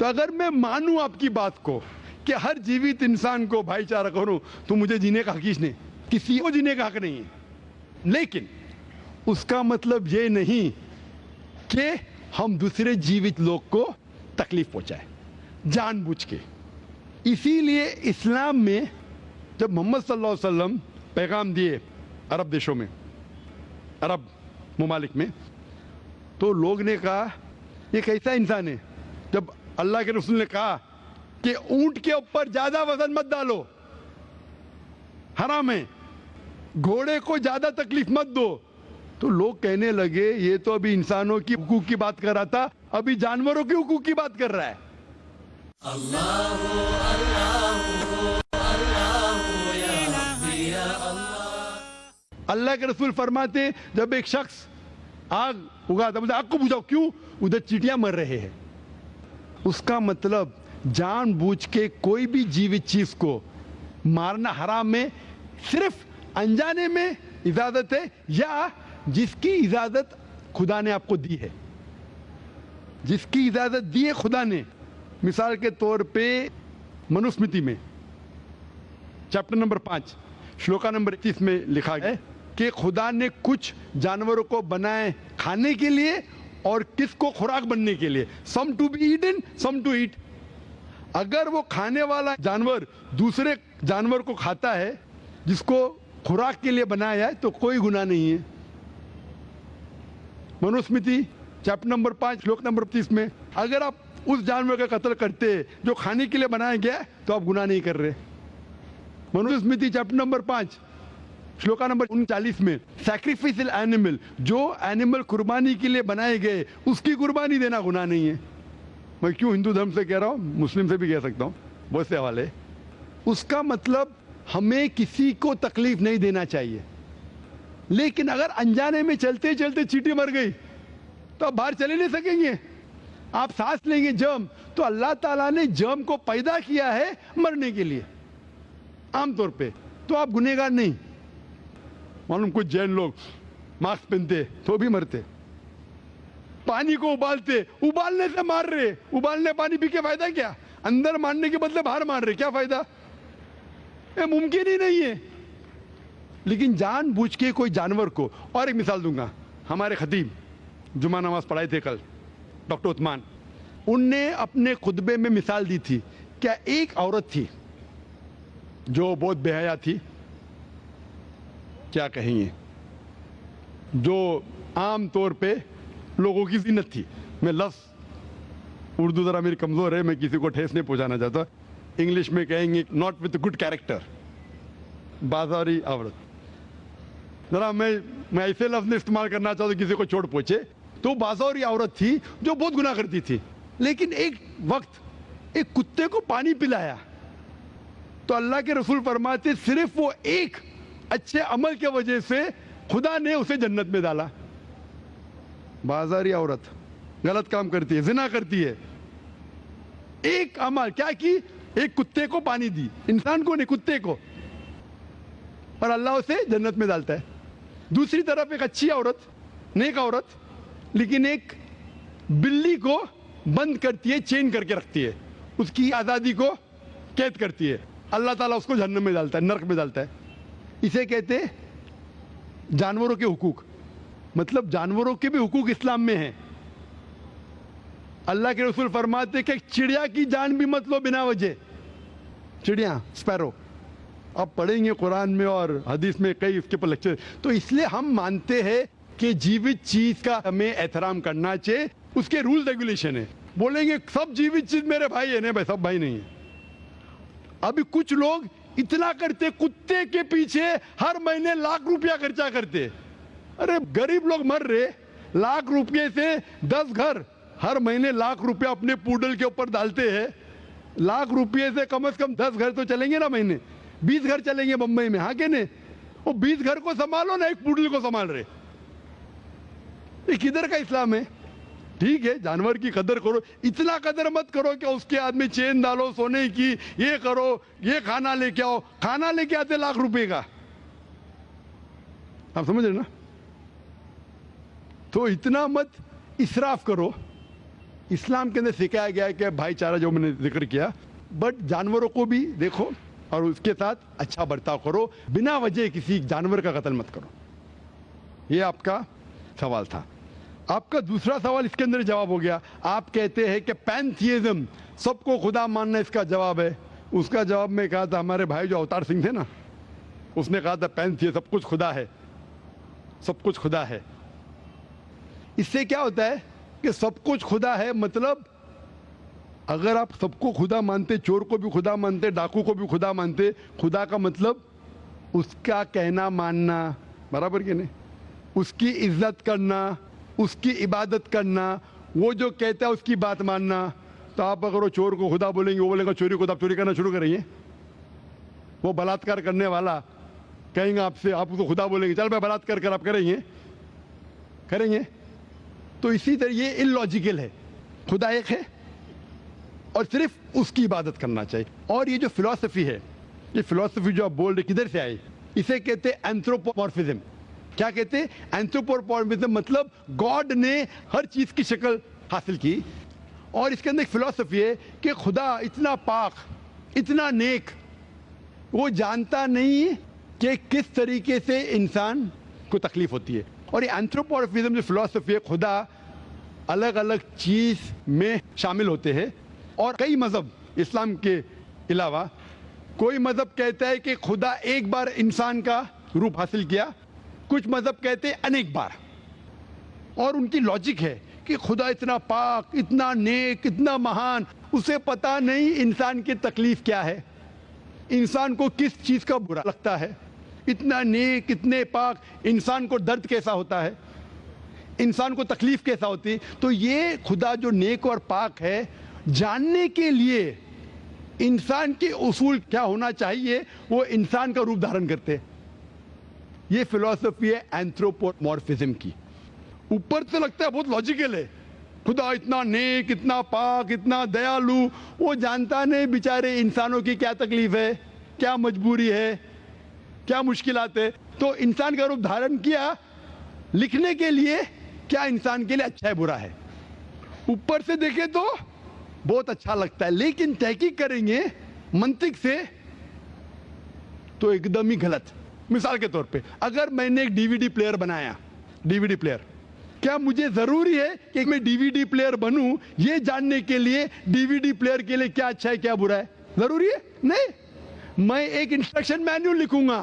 تو اگر میں مانوں آپ کی بات کو کہ ہر جیوت انسان کو بھائی چارہ کروں تو مجھے جینے کا حق نہیں، کسی کو جینے کا حق نہیں ہے، لیکن اس کا مطلب یہ نہیں کہ ہم دوسرے جیوت لوگ کو تکلیف پہنچائیں جان بوجھ کے۔ اسی لیے اسلام میں جب محمد صلی اللہ علیہ وسلم پیغام دیے عرب دیشوں میں، عرب ممالک میں، تو لوگ نے کہا یہ کیسا انسان ہے؟ جب اللہ کے رسول نے کہا کہ اونٹ کے اوپر زیادہ وزن مت ڈالو، حرام ہے، گھوڑے کو زیادہ تکلیف مت دو، تو لوگ کہنے لگے یہ تو ابھی انسانوں کی حقوق کی بات کر رہا تھا، ابھی جانوروں کے حقوق کی بات کر رہا ہے۔ اللہ کے رسول فرماتے جب ایک شخص آگ اگاتا ہے، آگ کو بجھاؤ، کیوں؟ ادھر چیٹیاں مر رہے ہیں۔ اس کا مطلب جان بوجھ کے کوئی بھی جیوت چیز کو مارنا حرام ہے، صرف انجانے میں اجازت ہے یا جس کی اجازت خدا نے آپ کو دی ہے، جس کی اجازت دی ہے خدا نے۔ مثال کے طور پہ منوسمرتی میں چیپٹر نمبر 5 شلوکا نمبر 31 میں لکھا ہے کہ خدا نے کچھ جانوروں کو بنائے کھانے کے لیے اور کس کو خوراک بننے کے لیے، some to be eaten some to eat. اگر وہ کھانے والا جانور دوسرے جانور کو کھاتا ہے جس کو خوراک کے لیے بنایا ہے تو کوئی گناہ نہیں ہے۔ منوسمرتی چیپٹر نمبر 5 شلوک نمبر 30 میں اگر آپ اس جانور کا قتل کرتے جو کھانے کے لیے بنایا گیا تو آپ گناہ نہیں کر رہے۔ منوسمرتی چیپٹر نمبر 5 شلوکا نمبر 39 میں سیکریفائسل اینیمل، جو اینیمل قربانی کے لیے بنائے گئے اس کی قربانی دینا گناہ نہیں ہے۔ میں کیوں ہندو دھرم سے کہہ رہا ہوں، مسلم سے بھی کہہ سکتا ہوں، بہت سے حوالے۔ اس کا مطلب ہمیں کسی کو تکلیف نہیں دینا چاہیے، لیکن اگر انجانے میں چلتے چلتے چیٹی مر گئی تو آپ باہر چلے نہیں سکیں گے، آپ سانس لیں گے جرم، تو اللہ تعالیٰ نے جرم کو پیدا کیا ہے مرنے کے لیے عام طور پہ، تو آپ گنہگار نہیں۔ معلوم کچھ جین لوگ ماسک پہنتے تو بھی مرتے، پانی کو ابالتے، ابالنے سے مار رہے، ابالنے پانی پی کے فائدہ کیا؟ اندر مارنے کے بدلے باہر مار رہے، کیا فائدہ؟ یہ ممکن ہی نہیں ہے۔ لیکن جان بوجھ کے کوئی جانور کو، اور ایک مثال دوں گا، ہمارے خطیب جمعہ نماز پڑھائے تھے کل ڈاکٹر عثمان، ان نے اپنے خطبے میں مثال دی تھی، کیا ایک عورت تھی جو بہت بے حیا تھی، کیا کہیں گے، جو عام طور پہ لوگوں کی زینت تھی۔ میں لفظ اردو ذرا میری کمزور ہے، میں کسی کو ٹھیس نہیں پہنچانا چاہتا، انگلش میں کہیں گے ناٹ وتھ گڈ کیریکٹر، بازاری عورت۔ ذرا میں ایسے لفظ نہیں استعمال کرنا چاہتا کسی کو چوٹ پہنچے، تو بازاری عورت تھی جو بہت گناہ کرتی تھی، لیکن ایک وقت ایک کتے کو پانی پلایا تو اللہ کے رسول فرماتے صرف وہ ایک اچھے عمل کی وجہ سے خدا نے اسے جنت میں ڈالا۔ بازاری عورت غلط کام کرتی ہے، زنا کرتی ہے، ایک عمل کیا کی، ایک کتے کو پانی دی، انسان کو نہیں کتے کو، اور اللہ اسے جنت میں ڈالتا ہے۔ دوسری طرف ایک اچھی عورت، نیک عورت، لیکن ایک بلی کو بند کرتی ہے، چین کر کے رکھتی ہے، اس کی آزادی کو قید کرتی ہے، اللہ تعالیٰ اس کو جہنم میں ڈالتا ہے، نرک میں ڈالتا ہے۔ اسے کہتے ہیں جانوروں کے حقوق، مطلب جانوروں کے بھی حقوق اسلام میں ہیں۔ اللہ کے رسول فرماتے کہ چڑیا کی جان بھی مت لو بنا وجہ، چڑیا اسپیرو، آپ پڑھیں گے قرآن میں اور حدیث میں کئی اس کے پر لیکچر۔ تو اس لیے ہم مانتے ہیں کہ جیوت چیز کا ہمیں احترام کرنا چاہیے، اس کے رول ریگولیشن ہے۔ بولیں گے سب جیوت چیز میرے بھائی ہے، نہیں بھائی، سب بھائی نہیں ہے۔ ابھی کچھ لوگ اتنا کرتے، کتے کے پیچھے ہر مہینے لاکھ روپیہ خرچہ کرتے، ارے غریب لوگ مر رہے، لاکھ روپے سے 10 گھر ہر مہینے لاکھ روپیہ اپنے پوڈل کے اوپر ڈالتے ہیں، لاکھ روپے سے کم از کم 10 گھر تو چلیں گے نا، مہینے 20 گھر چلیں گے بمبئی میں، ہاں کہ نہیں؟ وہ 20 گھر کو سنبھالو نا، ایک پوڈل کو سنبھال رہے، یہ کدھر کا اسلام ہے؟ ٹھیک ہے جانور کی قدر کرو، اتنا قدر مت کرو کہ اس کے ہاتھ میں چین ڈالو سونے کی، یہ کرو، یہ کھانا لے کے آؤ، کھانا لے کے آتے لاکھ روپے کا، آپ سمجھ رہے نا؟ تو اتنا مت اسراف کرو، اسلام کے اندر سکھایا گیا ہے کہ بھائی چارہ جو میں نے ذکر کیا, بٹ جانوروں کو بھی دیکھو اور اس کے ساتھ اچھا برتاؤ کرو, بنا وجہ کسی جانور کا قتل مت کرو. یہ آپ کا سوال تھا. آپ کا دوسرا سوال اس کے اندر جواب ہو گیا. آپ کہتے ہیں کہ پینتھیزم, سب کو خدا ماننا اس کا جواب ہے. اس کا جواب میں کہا تھا, ہمارے بھائی جو اوتار سنگھ تھے نا, اس نے کہا تھا پینتھیزم سب کچھ خدا ہے, سب کچھ خدا ہے. اس سے کیا ہوتا ہے کہ سب کچھ خدا ہے, مطلب اگر آپ سب کو خدا مانتے, چور کو بھی خدا مانتے, ڈاکو کو بھی خدا مانتے, خدا کا مطلب اس کا کہنا ماننا, برابر کہ نہیں, اس کی عزت کرنا, اس کی عبادت کرنا, وہ جو کہتا ہے اس کی بات ماننا. تو آپ اگر وہ چور کو خدا بولیں گے, وہ بولیں گے چوری کو, تو آپ چوری کرنا شروع کریں گے. وہ بلاತ್ಕಾರ کرنے والا کہیں گے آپ سے, آپ اس کو خدا بولیں گے, چل میں بلاತ್ಕಾರ کر آپ کریں گے. تو اسی طرح یہ ان لاجیکل ہے. خدا ایک ہے اور صرف اس کی عبادت کرنا چاہیے. اور یہ جو فلسفی ہے, یہ فلسفی جو آپ بول رہے کدھر سے آئی, اسے کہتے ہیں اینتھروپومورفزم. کیا کہتے ہیں؟ اینتھروپومورفزم مطلب گاڈ نے ہر چیز کی شکل حاصل کی, اور اس کے اندر ایک فلسفی ہے کہ خدا اتنا پاک, اتنا نیک, وہ جانتا نہیں کہ کس طریقے سے انسان کو تکلیف ہوتی ہے. اور یہ اینتھروپومورفزم جو فلسفی ہے, خدا الگ الگ چیز میں شامل ہوتے ہیں. اور کئی مذہب اسلام کے علاوہ, کوئی مذہب کہتا ہے کہ خدا ایک بار انسان کا روپ حاصل کیا, کچھ مذہب کہتے ہیں انیک بار. اور ان کی لاجک ہے کہ خدا اتنا پاک, اتنا نیک, اتنا مہان, اسے پتا نہیں انسان کی تکلیف کیا ہے, انسان کو کس چیز کا برا لگتا ہے. اتنا نیک, اتنے پاک, انسان کو درد کیسا ہوتا ہے, انسان کو تکلیف کیسا ہوتی. تو یہ خدا جو نیک اور پاک ہے, جاننے کے لیے انسان کے اصول کیا ہونا چاہیے, وہ انسان کا روپ دھارن کرتے. یہ فلسفی ہے اینتھروپومورفزم کی. اوپر سے لگتا ہے بہت لاجیکل ہے, خدا اتنا نیک, اتنا پاک, اتنا دیالو, وہ جانتا نہیں بیچارے انسانوں کی کیا تکلیف ہے, کیا مجبوری ہے, کیا مشکلات ہے. تو انسان کا روپ دھارن کیا لکھنے کے لیے کیا انسان کے لیے اچھا ہے برا ہے. اوپر سے دیکھیں تو بہت اچھا لگتا ہے, لیکن تحقیق کریں گے منطق سے تو ایک دم ہی غلط. مثال کے طور پہ اگر میں نے ایک ڈی وی ڈی پلیئر بنایا, ڈی وی ڈی پلیئر, کیا مجھے ضروری ہے کہ میں ڈی وی ڈی پلیئر بنوں یہ جاننے کے لیے ڈی وی ڈی پلیئر کے لیے کیا اچھا ہے کیا برا ہے؟ ضروری ہے نہیں. میں ایک انسٹرکشن مینیول لکھوں گا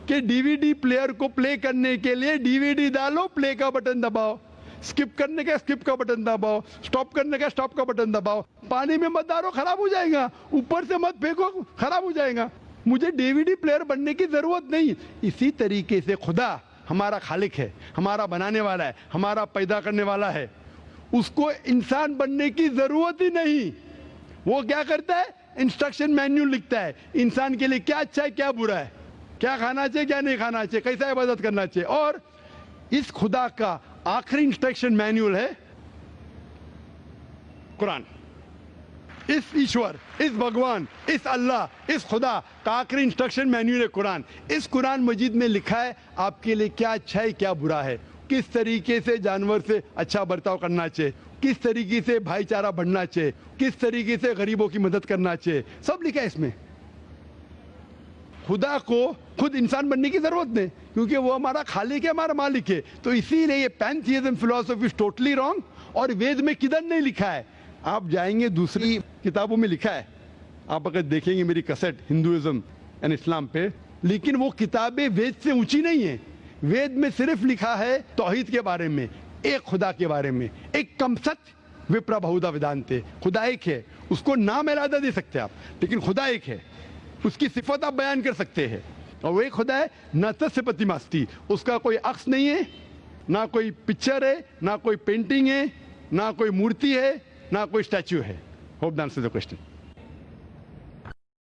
کہ ڈی وی ڈی پلیئر کو پلے کرنے کے لیے ڈی وی ڈی ڈالو, پلے کا بٹن دباؤ, اسکپ کرنے کا اسکپ کا بٹن دباؤ, اسٹاپ کرنے کا اسٹاپ کا بٹن دباؤ. پانی میں مت ڈالو, خراب ہو جائے گا. اوپر سے مت پھینکو, خراب ہو جائے گا. مجھے ڈی وی ڈی پلیئر بننے کی ضرورت نہیں. اسی طریقے سے خدا ہمارا خالق ہے, ہمارا بنانے والا ہے, ہمارا پیدا کرنے والا ہے, اس کو انسان بننے کی ضرورت ہی نہیں. وہ کیا کرتا ہے؟ انسٹرکشن مینیول لکھتا ہے انسان کے لیے کیا اچھا ہے کیا برا ہے, کیا کھانا چاہیے کیا نہیں کھانا چاہیے, کیسا عبادت کرنا چاہیے. اور اس خدا کا آخری انسٹرکشن مینیول ہے قرآن. اس ایشور, اس بھگوان, اس اللہ, اس خدا کا آخری انسٹرکشن مینیول ہے قرآن. اس قرآن مجید میں لکھا ہے آپ کے لیے کیا اچھا ہے کیا برا ہے, کس طریقے سے جانور سے اچھا برتاؤ کرنا چاہیے, کس طریقے سے بھائی چارہ بڑھنا چاہیے, کس طریقے سے غریبوں کی مدد کرنا چاہیے, سب لکھا ہے اس میں. خدا کو خود انسان بننے کی ضرورت نہیں, کیونکہ وہ ہمارا خالق ہے, ہمارا مالک ہے. تو اسی لیے یہ پینتھیزم فلسفی از ٹوٹلی رانگ. اور وید میں کدھر نہیں لکھا ہے, آپ جائیں گے دوسری کتابوں میں لکھا ہے, آپ اگر دیکھیں گے میری کیسٹ ہندوازم اینڈ اسلام پہ, لیکن وہ کتابیں وید سے اونچی نہیں ہیں. وید میں صرف لکھا ہے توحید کے بارے میں, ایک خدا کے بارے میں, ایک کم ست وپرا بہودا ویدانتے, خدا ایک ہے. اس کو نام علیحدہ دے سکتے آپ, لیکن خدا ایک ہے, اس کی صفت آپ بیان کر سکتے ہیں. اور وہ ایک خدا ہے نہ تسیہ پرتیماستی, اس کا کوئی عکس نہیں ہے, نہ کوئی پکچر ہے, نہ کوئی پینٹنگ ہے, نہ کوئی مورتی ہے, نہ کوئی اسٹیچو ہے. Hope the answer the question.